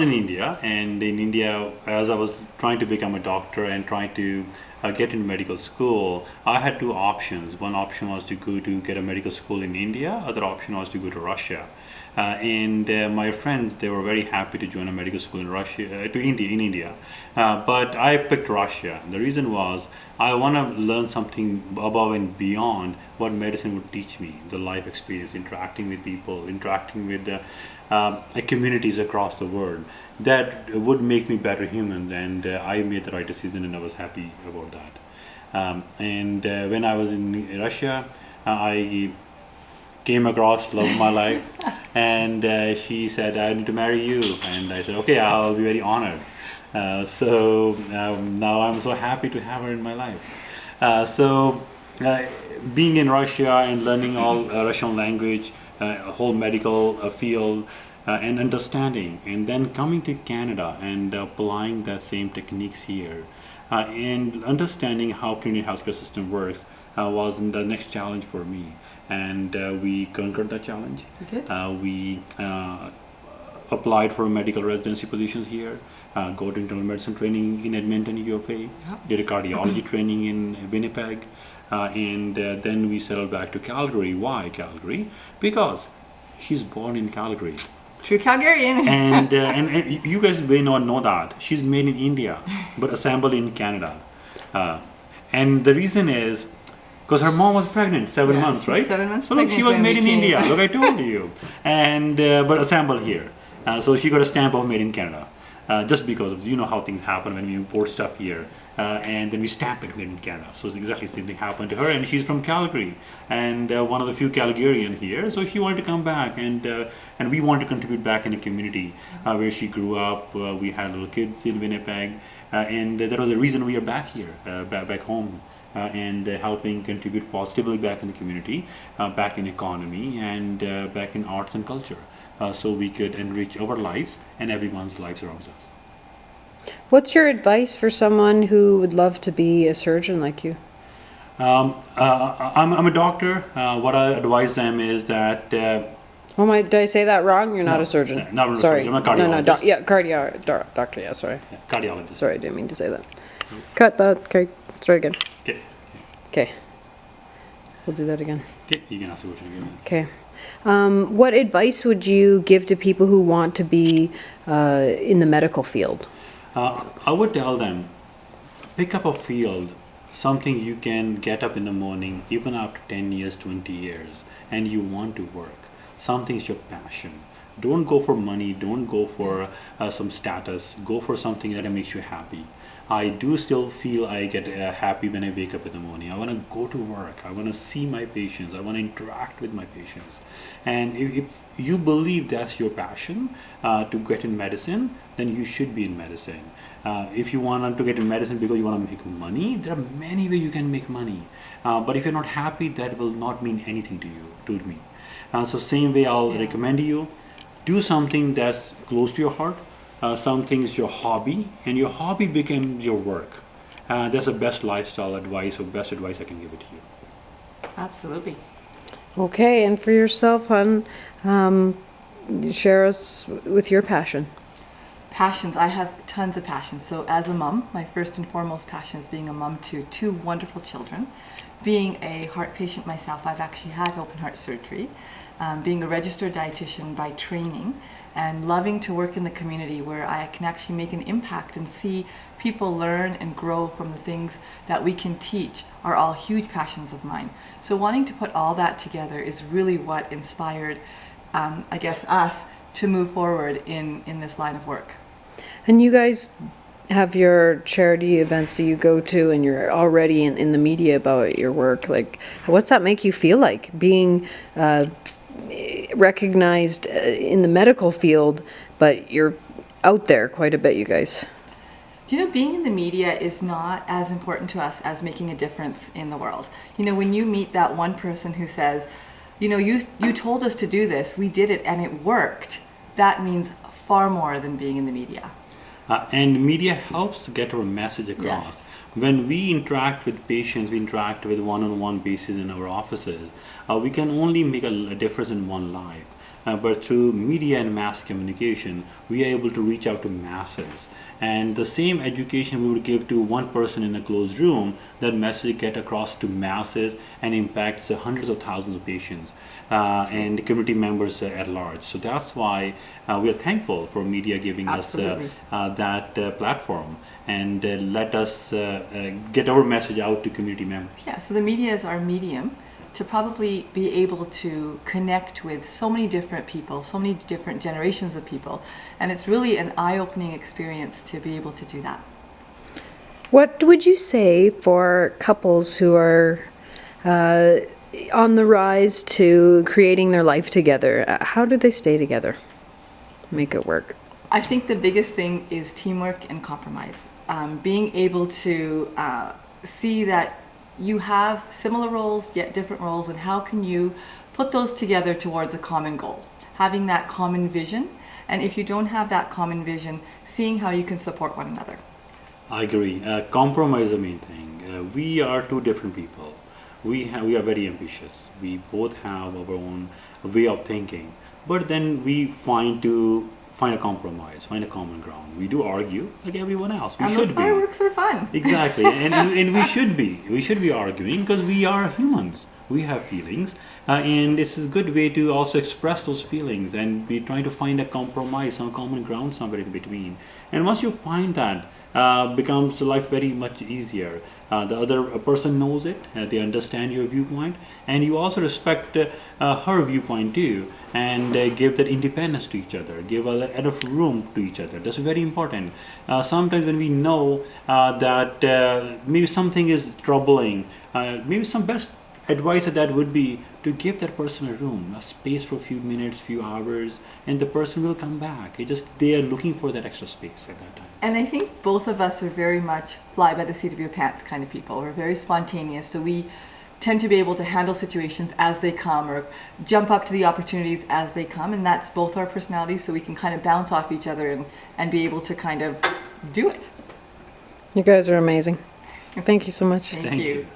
In India, and in India, as I was trying to become a doctor and trying to get into medical school, I had two options. One option was to go to get a medical school in India. Other option was to go to Russia. And my friends, they were very happy to join a medical school in Russia, in India. But I picked Russia. The reason was I want to learn something above and beyond what medicine would teach me, the life experience, interacting with people, interacting with the communities across the world. That would make me better human, and I made the right decision, and I was happy about that. And when I was in Russia, I came across love of my life, and she said, "I need to marry you," and I said, "Okay, I'll be very honored." So now I'm so happy to have her in my life. So being in Russia and learning all Russian language, a whole medical field, and understanding, and then coming to Canada and applying that same techniques here, and understanding how Canadian healthcare system works was the next challenge for me. And we conquered that challenge. You did? We applied for medical residency positions here, go to internal medicine training in Edmonton, UFA, did a cardiology training in Winnipeg, and then we settled back to Calgary. Why Calgary? Because she's born in Calgary. True Calgarian. And you guys may not know that. She's made in India, but assembled in Canada. And the reason is, because her mom was pregnant, 7 months, right? 7 months so look, she was made in India. Look, I told you. And but assembled here. So she got a stamp of made in Canada. Just because of, you know how things happen when we import stuff here, and then we stamp it made in Canada. So it's exactly the same thing happened to her, and she's from Calgary, and one of the few Calgarian here. So she wanted to come back, and we wanted to contribute back in the community where she grew up. We had little kids in Winnipeg, and that was the reason we are back here, back home. And helping contribute positively back in the community, back in economy, and back in arts and culture, so we could enrich our lives and everyone's lives around us. What's your advice for someone who would love to be a surgeon like you? I'm a doctor. What I advise them is that. Did I say that wrong? You're not a surgeon. Not a sorry. surgeon. I'm a cardiologist. Doctor. Yeah, sorry. Yeah, cardiologist. Sorry, I didn't mean to say that. Cut that. Okay, let's try it again. Okay. Okay. We'll do that again. Okay, you can ask the question again. Okay. What advice would you give to people who want to be in the medical field? I would tell them, pick up a field, something you can get up in the morning, even after 10 years, 20 years, and you want to work. Something's your passion. Don't go for money, don't go for some status, go for something that makes you happy. I do still feel I get happy when I wake up in the morning. I want to go to work. I want to see my patients. I want to interact with my patients. And if you believe that's your passion to get in medicine, then you should be in medicine. If you want to get in medicine because you want to make money, there are many ways you can make money. But if you're not happy, that will not mean anything to me. So same way I'll recommend you, do something that's close to your heart. Something is your hobby, and your hobby becomes your work. That's the best lifestyle advice, or best advice I can give it to you. Absolutely. Okay, and for yourself, hon, share us with your passion. Passions. I have tons of passions. So as a mom, my first and foremost passion is being a mom to two wonderful children. Being a heart patient myself, I've actually had open heart surgery. Being a registered dietitian by training, and loving to work in the community where I can actually make an impact and see people learn and grow from the things that we can teach are all huge passions of mine. So wanting to put all that together is really what inspired, I guess, us to move forward in this line of work. And you guys have your charity events that you go to, and you're already in the media about your work. Like, what's that make you feel like, being recognized in the medical field, but you're out there quite a bit, you guys? Do you know, being in the media is not as important to us as making a difference in the world. You know, when you meet that one person who says, you know, you told us to do this, we did it, and it worked, that means far more than being in the media. And media helps get our message across. Yes. When we interact with patients, we interact with one-on-one basis in our offices, we can only make a difference in one life. but through media and mass communication, we are able to reach out to masses. And the same education we would give to one person in a closed room, that message get across to masses and impacts hundreds of thousands of patients and community members at large. So that's why we are thankful for media giving Absolutely. us that platform and let us get our message out to community members. Yeah, so the media is our medium to probably be able to connect with so many different people, so many different generations of people. And it's really an eye-opening experience to be able to do that. What would you say for couples who are on the rise to creating their life together? How do they stay together, make it work? I think the biggest thing is teamwork and compromise. Being able to see that you have similar roles yet different roles, and how can you put those together towards a common goal, having that common vision, and if you don't have that common vision, seeing how you can support one another. I agree. Compromise is the main thing. We are two different people. We are very ambitious. We both have our own way of thinking, but then we find a compromise, find a common ground. We do argue like everyone else. We And should those fireworks are fun. Exactly, and we should be. We should be arguing because we are humans. We have feelings, and this is a good way to also express those feelings and be trying to find a compromise, some common ground somewhere in between. And once you find that, becomes life very much easier. The other person knows it, they understand your viewpoint, and you also respect her viewpoint too, and give that independence to each other, give enough room to each other. That's very important. Sometimes when we know that maybe something is troubling, maybe some best advice of that would be to give that person a room, a space for a few minutes, few hours, and the person will come back. They are looking for that extra space at that time. And I think both of us are very much fly by the seat of your pants kind of people. We're very spontaneous, so we tend to be able to handle situations as they come or jump up to the opportunities as they come, and that's both our personalities, so we can kind of bounce off each other and be able to kind of do it. You guys are amazing. Thank you so much. Thank you.